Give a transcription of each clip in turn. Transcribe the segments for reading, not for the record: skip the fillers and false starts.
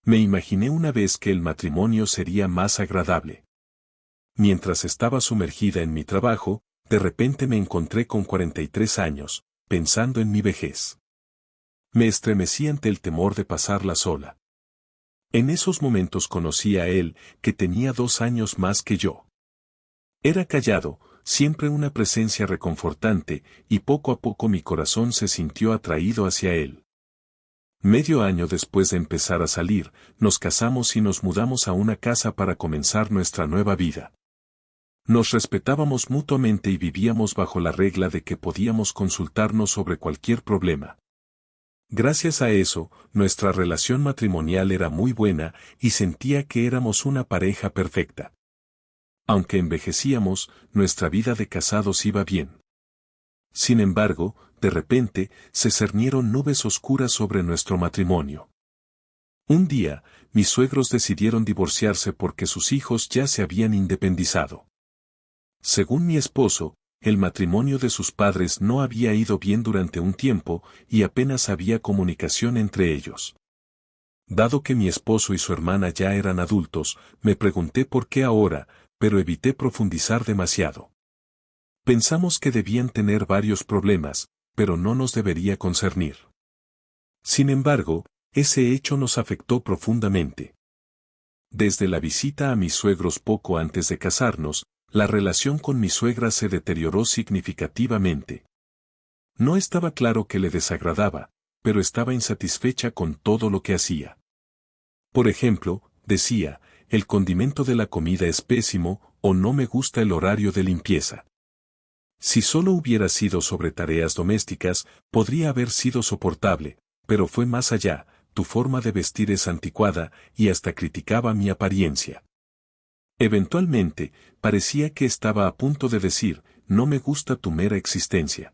Me imaginé una vez que el matrimonio sería más agradable. Mientras estaba sumergida en mi trabajo, de repente me encontré con 43 años, pensando en mi vejez. Me estremecí ante el temor de pasarla sola. En esos momentos conocí a él, que tenía 2 años más que yo. Era callado, siempre una presencia reconfortante, y poco a poco mi corazón se sintió atraído hacia él. Medio año después de empezar a salir, nos casamos y nos mudamos a una casa para comenzar nuestra nueva vida. Nos respetábamos mutuamente y vivíamos bajo la regla de que podíamos consultarnos sobre cualquier problema. Gracias a eso, nuestra relación matrimonial era muy buena y sentía que éramos una pareja perfecta. Aunque envejecíamos, nuestra vida de casados iba bien. Sin embargo, de repente, se cernieron nubes oscuras sobre nuestro matrimonio. Un día, mis suegros decidieron divorciarse porque sus hijos ya se habían independizado. Según mi esposo, el matrimonio de sus padres no había ido bien durante un tiempo y apenas había comunicación entre ellos. Dado que mi esposo y su hermana ya eran adultos, me pregunté por qué ahora, pero evité profundizar demasiado. Pensamos que debían tener varios problemas, pero no nos debería concernir. Sin embargo, ese hecho nos afectó profundamente. Desde la visita a mis suegros poco antes de casarnos, la relación con mi suegra se deterioró significativamente. No estaba claro que le desagradaba, pero estaba insatisfecha con todo lo que hacía. Por ejemplo, decía, el condimento de la comida es pésimo, o no me gusta el horario de limpieza. Si solo hubiera sido sobre tareas domésticas, podría haber sido soportable, pero fue más allá, tu forma de vestir es anticuada, y hasta criticaba mi apariencia. Eventualmente, parecía que estaba a punto de decir, no me gusta tu mera existencia.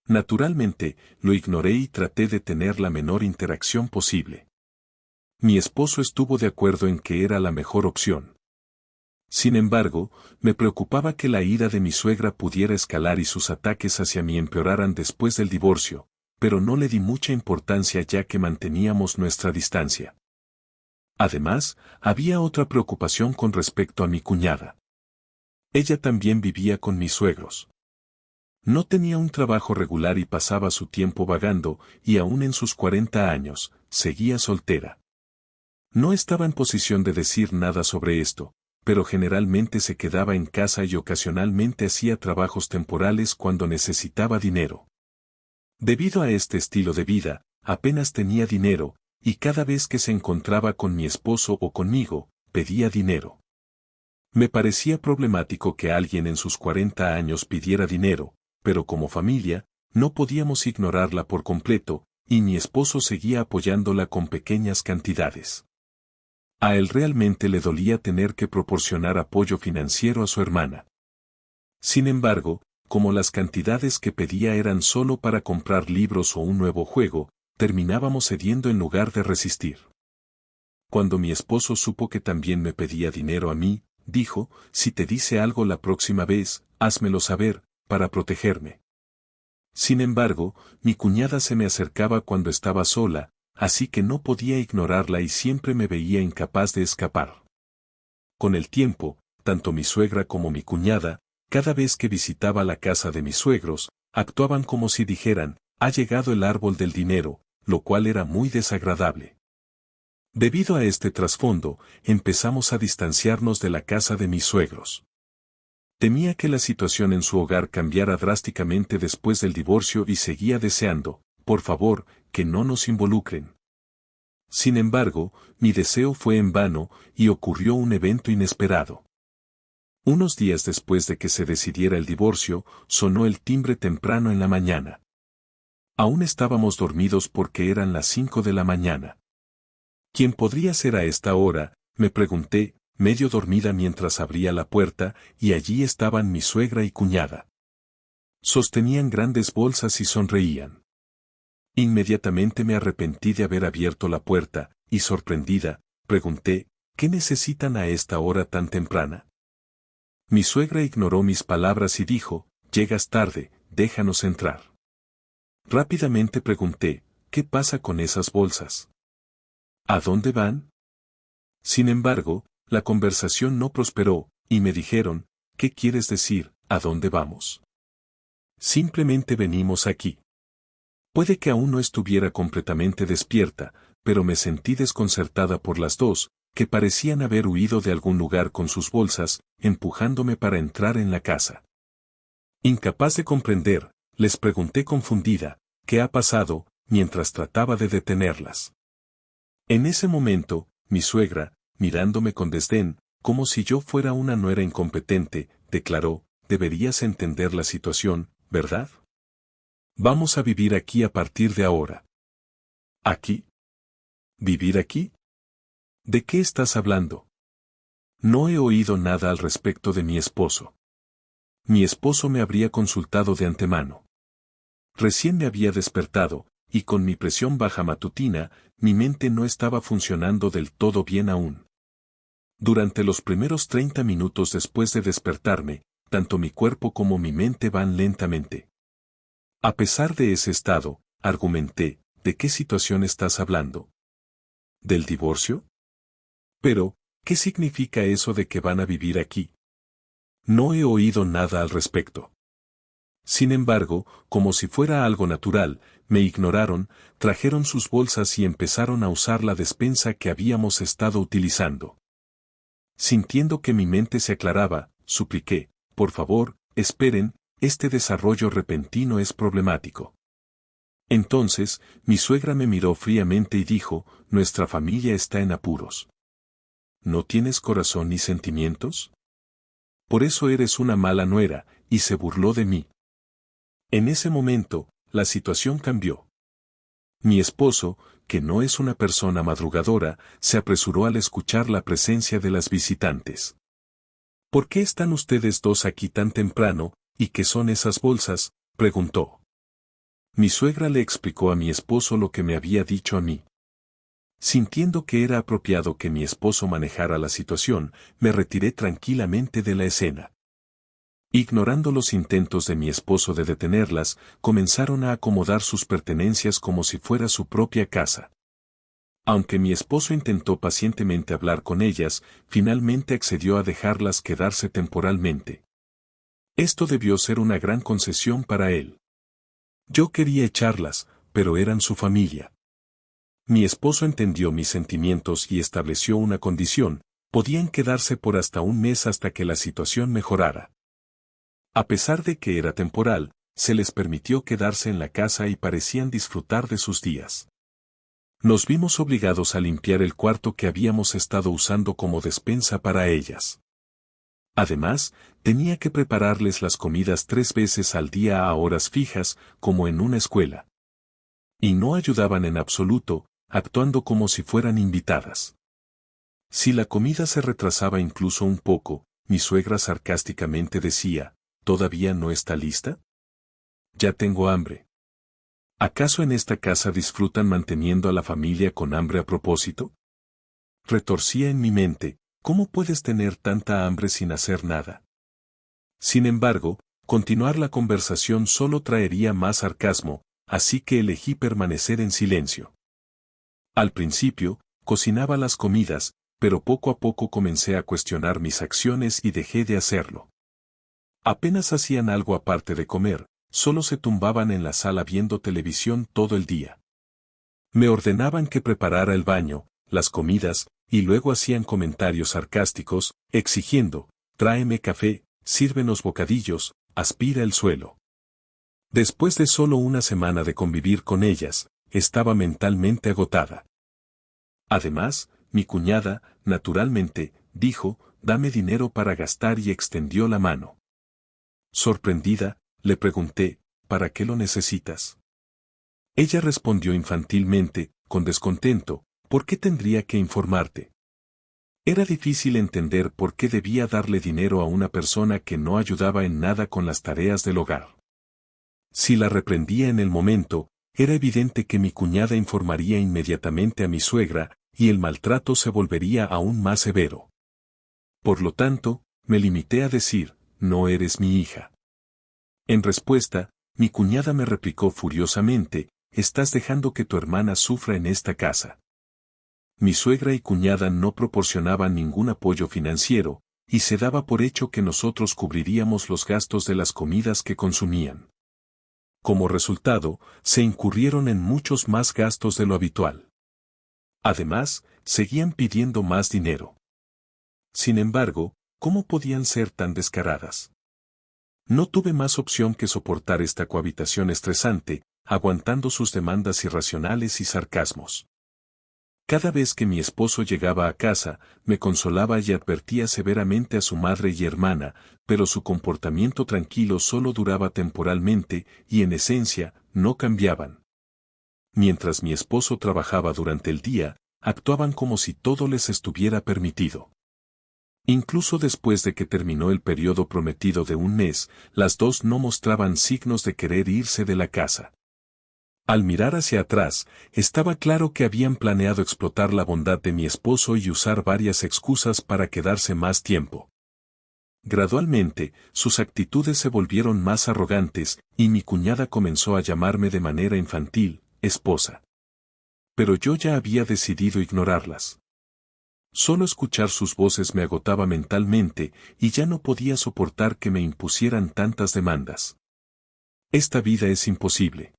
Naturalmente, lo ignoré y traté de tener la menor interacción posible. Mi esposo estuvo de acuerdo en que era la mejor opción. Sin embargo, me preocupaba que la ira de mi suegra pudiera escalar y sus ataques hacia mí empeoraran después del divorcio, pero no le di mucha importancia ya que manteníamos nuestra distancia. Además, había otra preocupación con respecto a mi cuñada. Ella también vivía con mis suegros. No tenía un trabajo regular y pasaba su tiempo vagando, y aún en sus 40 años, seguía soltera. No estaba en posición de decir nada sobre esto, pero generalmente se quedaba en casa y ocasionalmente hacía trabajos temporales cuando necesitaba dinero. Debido a este estilo de vida, apenas tenía dinero, y cada vez que se encontraba con mi esposo o conmigo, pedía dinero. Me parecía problemático que alguien en sus 40 años pidiera dinero, pero como familia, no podíamos ignorarla por completo, y mi esposo seguía apoyándola con pequeñas cantidades. A él realmente le dolía tener que proporcionar apoyo financiero a su hermana. Sin embargo, como las cantidades que pedía eran solo para comprar libros o un nuevo juego, terminábamos cediendo en lugar de resistir. Cuando mi esposo supo que también me pedía dinero a mí, dijo, si te dice algo la próxima vez, házmelo saber, para protegerme. Sin embargo, mi cuñada se me acercaba cuando estaba sola, así que no podía ignorarla y siempre me veía incapaz de escapar. Con el tiempo, tanto mi suegra como mi cuñada, cada vez que visitaba la casa de mis suegros, actuaban como si dijeran, ha llegado el árbol del dinero, lo cual era muy desagradable. Debido a este trasfondo, empezamos a distanciarnos de la casa de mis suegros. Temía que la situación en su hogar cambiara drásticamente después del divorcio y seguía deseando, por favor, que no nos involucren. Sin embargo, mi deseo fue en vano y ocurrió un evento inesperado. Unos días después de que se decidiera el divorcio, sonó el timbre temprano en la mañana. Aún estábamos dormidos porque eran las 5 de la mañana. ¿Quién podría ser a esta hora?, me pregunté, medio dormida mientras abría la puerta, y allí estaban mi suegra y cuñada. Sostenían grandes bolsas y sonreían. Inmediatamente me arrepentí de haber abierto la puerta, y sorprendida, pregunté, ¿qué necesitan a esta hora tan temprana? Mi suegra ignoró mis palabras y dijo, llegas tarde, déjanos entrar. Rápidamente pregunté, ¿qué pasa con esas bolsas? ¿A dónde van? Sin embargo, la conversación no prosperó, y me dijeron, ¿qué quieres decir, a dónde vamos? Simplemente venimos aquí. Puede que aún no estuviera completamente despierta, pero me sentí desconcertada por las dos, que parecían haber huido de algún lugar con sus bolsas, empujándome para entrar en la casa. Incapaz de comprender, les pregunté confundida, ¿qué ha pasado?, mientras trataba de detenerlas. En ese momento, mi suegra, mirándome con desdén, como si yo fuera una nuera incompetente, declaró, deberías entender la situación, ¿verdad? Vamos a vivir aquí a partir de ahora. ¿Aquí? ¿Vivir aquí? ¿De qué estás hablando? No he oído nada al respecto de mi esposo. Mi esposo me habría consultado de antemano. Recién me había despertado, y con mi presión baja matutina, mi mente no estaba funcionando del todo bien aún. Durante los primeros 30 minutos después de despertarme, tanto mi cuerpo como mi mente van lentamente. A pesar de ese estado, argumenté, ¿de qué situación estás hablando? ¿Del divorcio? Pero, ¿qué significa eso de que van a vivir aquí? No he oído nada al respecto. Sin embargo, como si fuera algo natural, me ignoraron, trajeron sus bolsas y empezaron a usar la despensa que habíamos estado utilizando. Sintiendo que mi mente se aclaraba, supliqué, por favor, esperen, este desarrollo repentino es problemático. Entonces, mi suegra me miró fríamente y dijo, nuestra familia está en apuros. ¿No tienes corazón ni sentimientos? Por eso eres una mala nuera, y se burló de mí. En ese momento, la situación cambió. Mi esposo, que no es una persona madrugadora, se apresuró al escuchar la presencia de las visitantes. ¿Por qué están ustedes dos aquí tan temprano, y qué son esas bolsas?, preguntó. Mi suegra le explicó a mi esposo lo que me había dicho a mí. Sintiendo que era apropiado que mi esposo manejara la situación, me retiré tranquilamente de la escena. Ignorando los intentos de mi esposo de detenerlas, comenzaron a acomodar sus pertenencias como si fuera su propia casa. Aunque mi esposo intentó pacientemente hablar con ellas, finalmente accedió a dejarlas quedarse temporalmente. Esto debió ser una gran concesión para él. Yo quería echarlas, pero eran su familia. Mi esposo entendió mis sentimientos y estableció una condición: podían quedarse por hasta un mes hasta que la situación mejorara. A pesar de que era temporal, se les permitió quedarse en la casa y parecían disfrutar de sus días. Nos vimos obligados a limpiar el cuarto que habíamos estado usando como despensa para ellas. Además, tenía que prepararles las comidas 3 veces al día a horas fijas, como en una escuela. Y no ayudaban en absoluto, actuando como si fueran invitadas. Si la comida se retrasaba incluso un poco, mi suegra sarcásticamente decía, ¿todavía no está lista? Ya tengo hambre. ¿Acaso en esta casa disfrutan manteniendo a la familia con hambre a propósito? Retorcía en mi mente, ¿cómo puedes tener tanta hambre sin hacer nada? Sin embargo, continuar la conversación solo traería más sarcasmo, así que elegí permanecer en silencio. Al principio, cocinaba las comidas, pero poco a poco comencé a cuestionar mis acciones y dejé de hacerlo. Apenas hacían algo aparte de comer, solo se tumbaban en la sala viendo televisión todo el día. Me ordenaban que preparara el baño, las comidas, y luego hacían comentarios sarcásticos, exigiendo, tráeme café, sírvenos bocadillos, aspira el suelo. Después de solo una semana de convivir con ellas, estaba mentalmente agotada. Además, mi cuñada, naturalmente, dijo, dame dinero para gastar y extendió la mano. Sorprendida, le pregunté, ¿para qué lo necesitas? Ella respondió infantilmente, con descontento, ¿por qué tendría que informarte? Era difícil entender por qué debía darle dinero a una persona que no ayudaba en nada con las tareas del hogar. Si la reprendía en el momento, era evidente que mi cuñada informaría inmediatamente a mi suegra, y el maltrato se volvería aún más severo. Por lo tanto, me limité a decir, no eres mi hija. En respuesta, mi cuñada me replicó furiosamente, estás dejando que tu hermana sufra en esta casa. Mi suegra y cuñada no proporcionaban ningún apoyo financiero, y se daba por hecho que nosotros cubriríamos los gastos de las comidas que consumían. Como resultado, se incurrieron en muchos más gastos de lo habitual. Además, seguían pidiendo más dinero. Sin embargo, ¿cómo podían ser tan descaradas? No tuve más opción que soportar esta cohabitación estresante, aguantando sus demandas irracionales y sarcasmos. Cada vez que mi esposo llegaba a casa, me consolaba y advertía severamente a su madre y hermana, pero su comportamiento tranquilo solo duraba temporalmente y en esencia, no cambiaban. Mientras mi esposo trabajaba durante el día, actuaban como si todo les estuviera permitido. Incluso después de que terminó el periodo prometido de un mes, las dos no mostraban signos de querer irse de la casa. Al mirar hacia atrás, estaba claro que habían planeado explotar la bondad de mi esposo y usar varias excusas para quedarse más tiempo. Gradualmente, sus actitudes se volvieron más arrogantes, y mi cuñada comenzó a llamarme de manera infantil, esposa. Pero yo ya había decidido ignorarlas. Solo escuchar sus voces me agotaba mentalmente, y ya no podía soportar que me impusieran tantas demandas. Esta vida es imposible.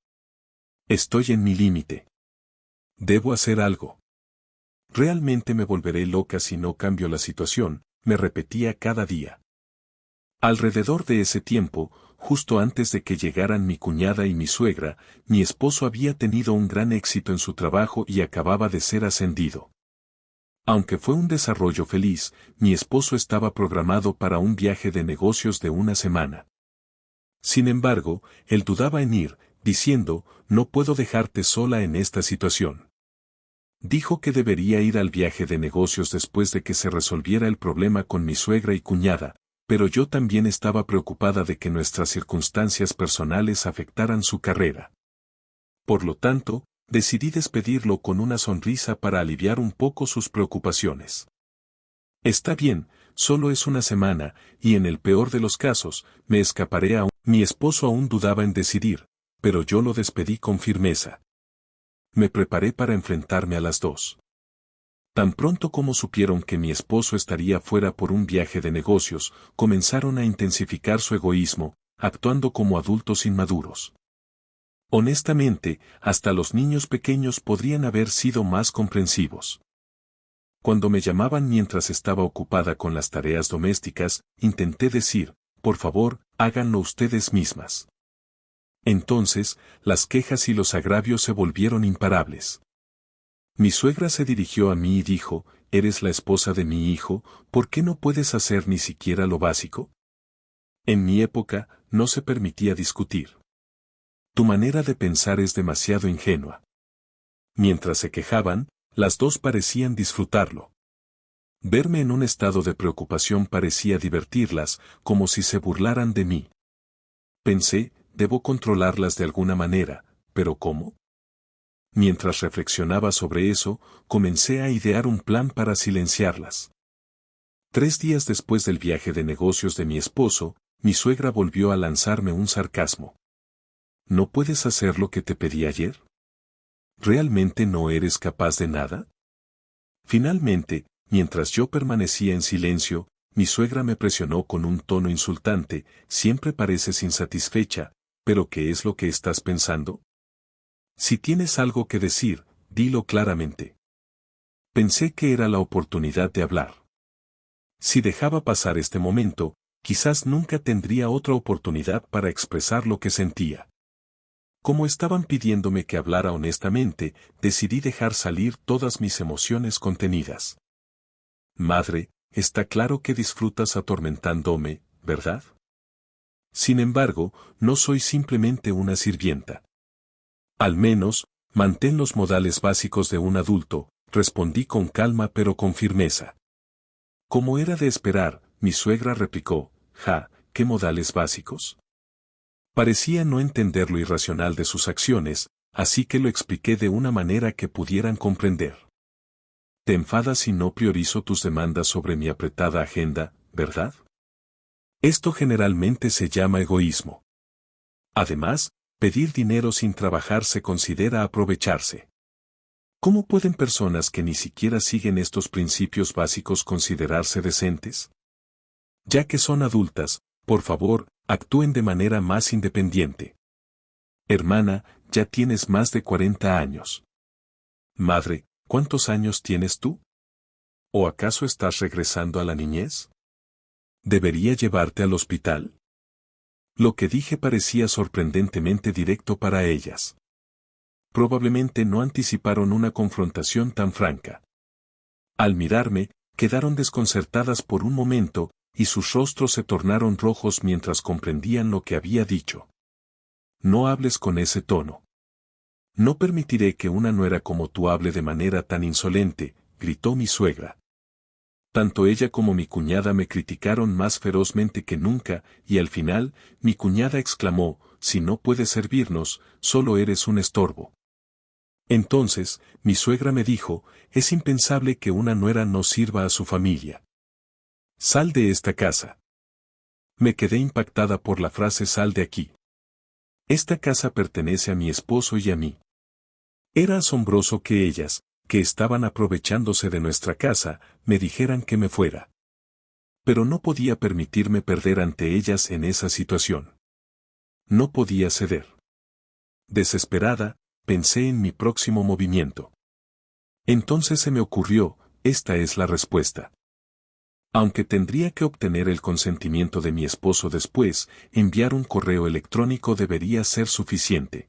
Estoy en mi límite. Debo hacer algo. Realmente me volveré loca si no cambio la situación, me repetía cada día. Alrededor de ese tiempo, justo antes de que llegaran mi cuñada y mi suegra, mi esposo había tenido un gran éxito en su trabajo y acababa de ser ascendido. Aunque fue un desarrollo feliz, mi esposo estaba programado para un viaje de negocios de una semana. Sin embargo, él dudaba en ir, diciendo, no puedo dejarte sola en esta situación. Dijo que debería ir al viaje de negocios después de que se resolviera el problema con mi suegra y cuñada, pero yo también estaba preocupada de que nuestras circunstancias personales afectaran su carrera. Por lo tanto, decidí despedirlo con una sonrisa para aliviar un poco sus preocupaciones. Está bien, solo es una semana, y en el peor de los casos, me escaparé aún. Mi esposo aún dudaba en decidir, pero yo lo despedí con firmeza. Me preparé para enfrentarme a las dos. Tan pronto como supieron que mi esposo estaría fuera por un viaje de negocios, comenzaron a intensificar su egoísmo, actuando como adultos inmaduros. Honestamente, hasta los niños pequeños podrían haber sido más comprensivos. Cuando me llamaban mientras estaba ocupada con las tareas domésticas, intenté decir, por favor, háganlo ustedes mismas. Entonces, las quejas y los agravios se volvieron imparables. Mi suegra se dirigió a mí y dijo, «Eres la esposa de mi hijo, ¿por qué no puedes hacer ni siquiera lo básico?» En mi época, no se permitía discutir. Tu manera de pensar es demasiado ingenua. Mientras se quejaban, las dos parecían disfrutarlo. Verme en un estado de preocupación parecía divertirlas, como si se burlaran de mí. Pensé, debo controlarlas de alguna manera, pero ¿cómo? Mientras reflexionaba sobre eso, comencé a idear un plan para silenciarlas. 3 días después del viaje de negocios de mi esposo, mi suegra volvió a lanzarme un sarcasmo. ¿No puedes hacer lo que te pedí ayer? ¿Realmente no eres capaz de nada? Finalmente, mientras yo permanecía en silencio, mi suegra me presionó con un tono insultante, siempre pareces insatisfecha, ¿pero qué es lo que estás pensando? Si tienes algo que decir, dilo claramente. Pensé que era la oportunidad de hablar. Si dejaba pasar este momento, quizás nunca tendría otra oportunidad para expresar lo que sentía. Como estaban pidiéndome que hablara honestamente, decidí dejar salir todas mis emociones contenidas. Madre, está claro que disfrutas atormentándome, ¿verdad? Sin embargo, no soy simplemente una sirvienta. Al menos, mantén los modales básicos de un adulto, respondí con calma pero con firmeza. Como era de esperar, mi suegra replicó, ¿qué modales básicos? Parecía no entender lo irracional de sus acciones, así que lo expliqué de una manera que pudieran comprender. Te enfadas si no priorizo tus demandas sobre mi apretada agenda, ¿verdad? Esto generalmente se llama egoísmo. Además, pedir dinero sin trabajar se considera aprovecharse. ¿Cómo pueden personas que ni siquiera siguen estos principios básicos considerarse decentes? Ya que son adultas, por favor, actúen de manera más independiente. Hermana, ya tienes más de 40 años. Madre, ¿cuántos años tienes tú? ¿O acaso estás regresando a la niñez? ¿Debería llevarte al hospital? Lo que dije parecía sorprendentemente directo para ellas. Probablemente no anticiparon una confrontación tan franca. Al mirarme, quedaron desconcertadas por un momento, y sus rostros se tornaron rojos mientras comprendían lo que había dicho. No hables con ese tono. No permitiré que una nuera como tú hable de manera tan insolente, gritó mi suegra. Tanto ella como mi cuñada me criticaron más ferozmente que nunca, y al final, mi cuñada exclamó, si no puedes servirnos, solo eres un estorbo. Entonces, mi suegra me dijo, es impensable que una nuera no sirva a su familia. Sal de esta casa. Me quedé impactada por la frase sal de aquí. Esta casa pertenece a mi esposo y a mí. Era asombroso que ellas, que estaban aprovechándose de nuestra casa, me dijeran que me fuera. Pero no podía permitirme perder ante ellas en esa situación. No podía ceder. Desesperada, pensé en mi próximo movimiento. Entonces se me ocurrió, esta es la respuesta. Aunque tendría que obtener el consentimiento de mi esposo después, enviar un correo electrónico debería ser suficiente.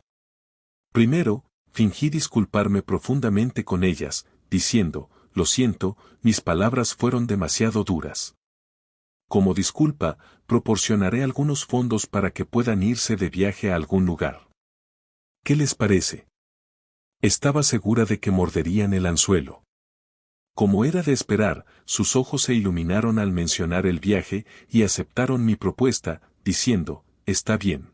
Primero, fingí disculparme profundamente con ellas, diciendo, lo siento, mis palabras fueron demasiado duras. Como disculpa, proporcionaré algunos fondos para que puedan irse de viaje a algún lugar. ¿Qué les parece? Estaba segura de que morderían el anzuelo. Como era de esperar, sus ojos se iluminaron al mencionar el viaje y aceptaron mi propuesta, diciendo, está bien.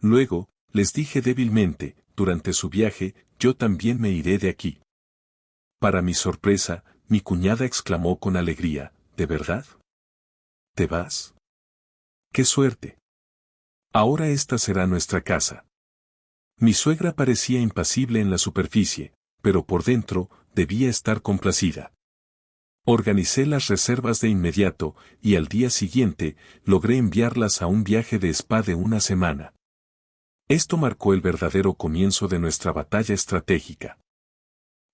Luego, les dije débilmente, durante su viaje, yo también me iré de aquí. Para mi sorpresa, mi cuñada exclamó con alegría, ¿de verdad? ¿Te vas? ¡Qué suerte! Ahora esta será nuestra casa. Mi suegra parecía impasible en la superficie, pero por dentro, debía estar complacida. Organicé las reservas de inmediato, y al día siguiente, logré enviarlas a un viaje de spa de una semana. Esto marcó el verdadero comienzo de nuestra batalla estratégica.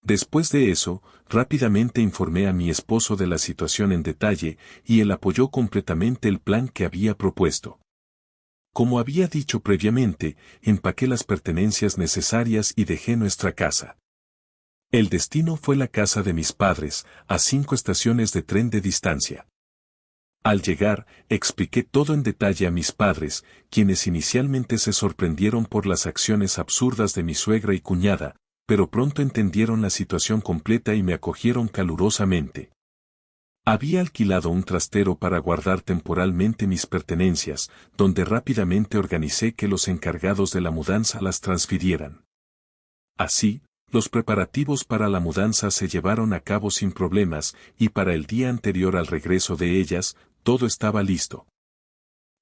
Después de eso, rápidamente informé a mi esposo de la situación en detalle, y él apoyó completamente el plan que había propuesto. Como había dicho previamente, empaqué las pertenencias necesarias y dejé nuestra casa. El destino fue la casa de mis padres, a 5 estaciones de tren de distancia. Al llegar, expliqué todo en detalle a mis padres, quienes inicialmente se sorprendieron por las acciones absurdas de mi suegra y cuñada, pero pronto entendieron la situación completa y me acogieron calurosamente. Había alquilado un trastero para guardar temporalmente mis pertenencias, donde rápidamente organicé que los encargados de la mudanza las transfirieran. Así, los preparativos para la mudanza se llevaron a cabo sin problemas, y para el día anterior al regreso de ellas, todo estaba listo.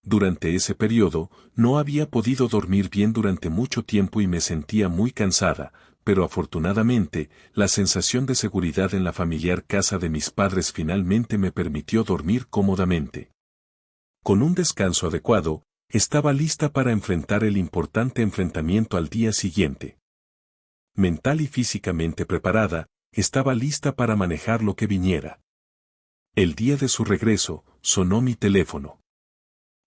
Durante ese periodo, no había podido dormir bien durante mucho tiempo y me sentía muy cansada, pero afortunadamente, la sensación de seguridad en la familiar casa de mis padres finalmente me permitió dormir cómodamente. Con un descanso adecuado, estaba lista para enfrentar el importante enfrentamiento al día siguiente. Mental y físicamente preparada, estaba lista para manejar lo que viniera. El día de su regreso, sonó mi teléfono.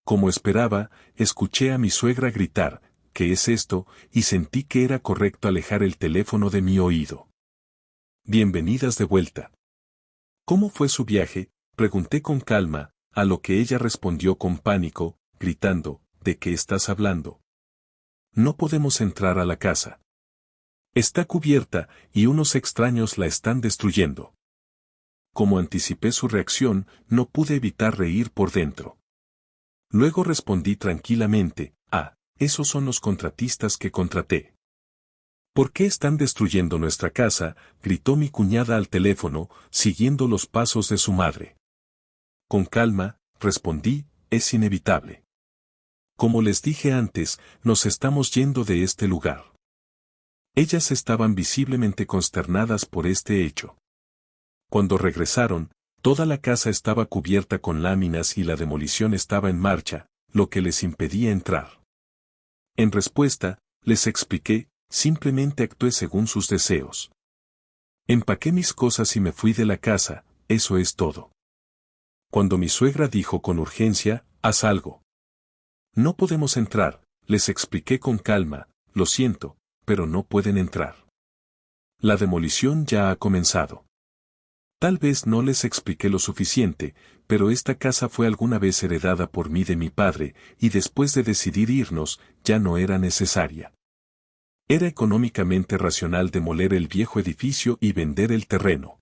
Como esperaba, escuché a mi suegra gritar, ¿qué es esto?, y sentí que era correcto alejar el teléfono de mi oído. Bienvenidas de vuelta. ¿Cómo fue su viaje?, pregunté con calma, a lo que ella respondió con pánico, gritando, ¿de qué estás hablando? No podemos entrar a la casa. Está cubierta, y unos extraños la están destruyendo. Como anticipé su reacción, no pude evitar reír por dentro. Luego respondí tranquilamente, esos son los contratistas que contraté. ¿Por qué están destruyendo nuestra casa?, gritó mi cuñada al teléfono, siguiendo los pasos de su madre. Con calma, respondí, es inevitable. Como les dije antes, nos estamos yendo de este lugar. Ellas estaban visiblemente consternadas por este hecho. Cuando regresaron, toda la casa estaba cubierta con láminas y la demolición estaba en marcha, lo que les impedía entrar. En respuesta, les expliqué, simplemente actué según sus deseos. Empaqué mis cosas y me fui de la casa, eso es todo. Cuando mi suegra dijo con urgencia, haz algo. No podemos entrar, les expliqué con calma, lo siento, pero no pueden entrar. La demolición ya ha comenzado. Tal vez no les expliqué lo suficiente, pero esta casa fue alguna vez heredada por mí de mi padre, y después de decidir irnos, ya no era necesaria. Era económicamente racional demoler el viejo edificio y vender el terreno.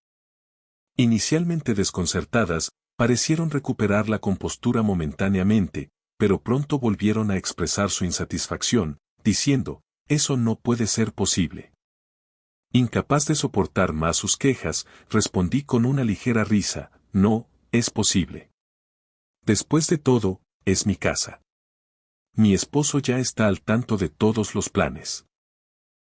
Inicialmente desconcertadas, parecieron recuperar la compostura momentáneamente, pero pronto volvieron a expresar su insatisfacción, diciendo, eso no puede ser posible. Incapaz de soportar más sus quejas, respondí con una ligera risa, no, es posible. Después de todo, es mi casa. Mi esposo ya está al tanto de todos los planes.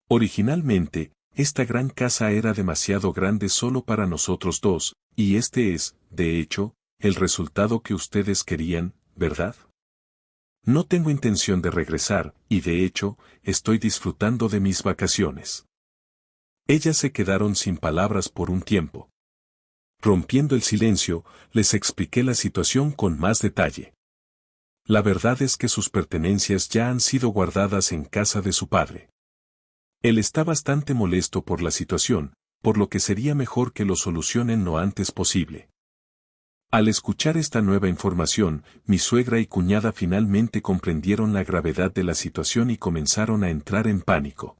Originalmente, esta gran casa era demasiado grande solo para nosotros dos, y este es, de hecho, el resultado que ustedes querían, ¿verdad? No tengo intención de regresar, y de hecho, estoy disfrutando de mis vacaciones. Ellas se quedaron sin palabras por un tiempo. Rompiendo el silencio, les expliqué la situación con más detalle. La verdad es que sus pertenencias ya han sido guardadas en casa de su padre. Él está bastante molesto por la situación, por lo que sería mejor que lo solucionen lo antes posible. Al escuchar esta nueva información, mi suegra y cuñada finalmente comprendieron la gravedad de la situación y comenzaron a entrar en pánico.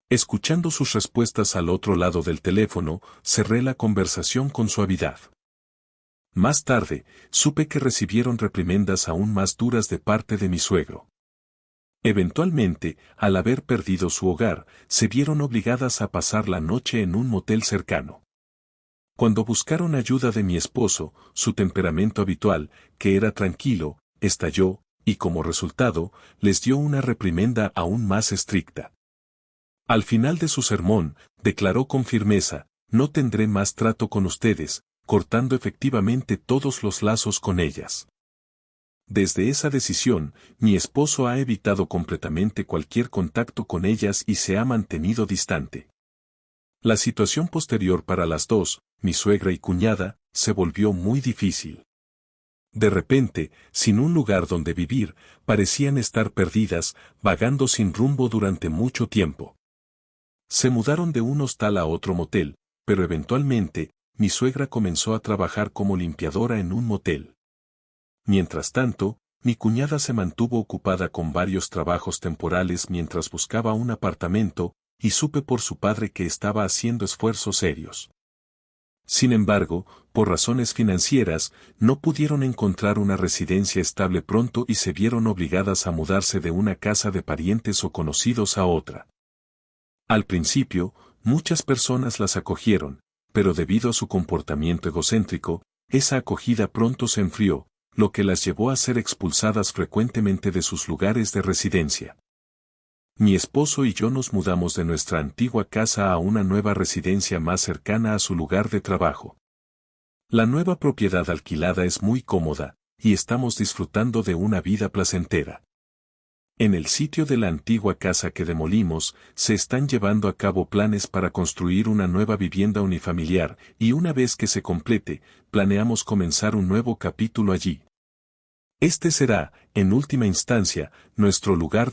Escuchando sus respuestas al otro lado del teléfono, cerré la conversación con suavidad. Más tarde, supe que recibieron reprimendas aún más duras de parte de mi suegro. Eventualmente, al haber perdido su hogar, se vieron obligadas a pasar la noche en un motel cercano. Cuando buscaron ayuda de mi esposo, su temperamento habitual, que era tranquilo, estalló, y como resultado, les dio una reprimenda aún más estricta. Al final de su sermón, declaró con firmeza, no tendré más trato con ustedes, cortando efectivamente todos los lazos con ellas. Desde esa decisión, mi esposo ha evitado completamente cualquier contacto con ellas y se ha mantenido distante. La situación posterior para las dos, mi suegra y cuñada, se volvió muy difícil. De repente, sin un lugar donde vivir, parecían estar perdidas, vagando sin rumbo durante mucho tiempo. Se mudaron de un hostal a otro motel, pero eventualmente, mi suegra comenzó a trabajar como limpiadora en un motel. Mientras tanto, mi cuñada se mantuvo ocupada con varios trabajos temporales mientras buscaba un apartamento, y supe por su padre que estaba haciendo esfuerzos serios. Sin embargo, por razones financieras, no pudieron encontrar una residencia estable pronto y se vieron obligadas a mudarse de una casa de parientes o conocidos a otra. Al principio, muchas personas las acogieron, pero debido a su comportamiento egocéntrico, esa acogida pronto se enfrió, lo que las llevó a ser expulsadas frecuentemente de sus lugares de residencia. Mi esposo y yo nos mudamos de nuestra antigua casa a una nueva residencia más cercana a su lugar de trabajo. La nueva propiedad alquilada es muy cómoda, y estamos disfrutando de una vida placentera. En el sitio de la antigua casa que demolimos, se están llevando a cabo planes para construir una nueva vivienda unifamiliar, y una vez que se complete, planeamos comenzar un nuevo capítulo allí. Este será, en última instancia, nuestro lugar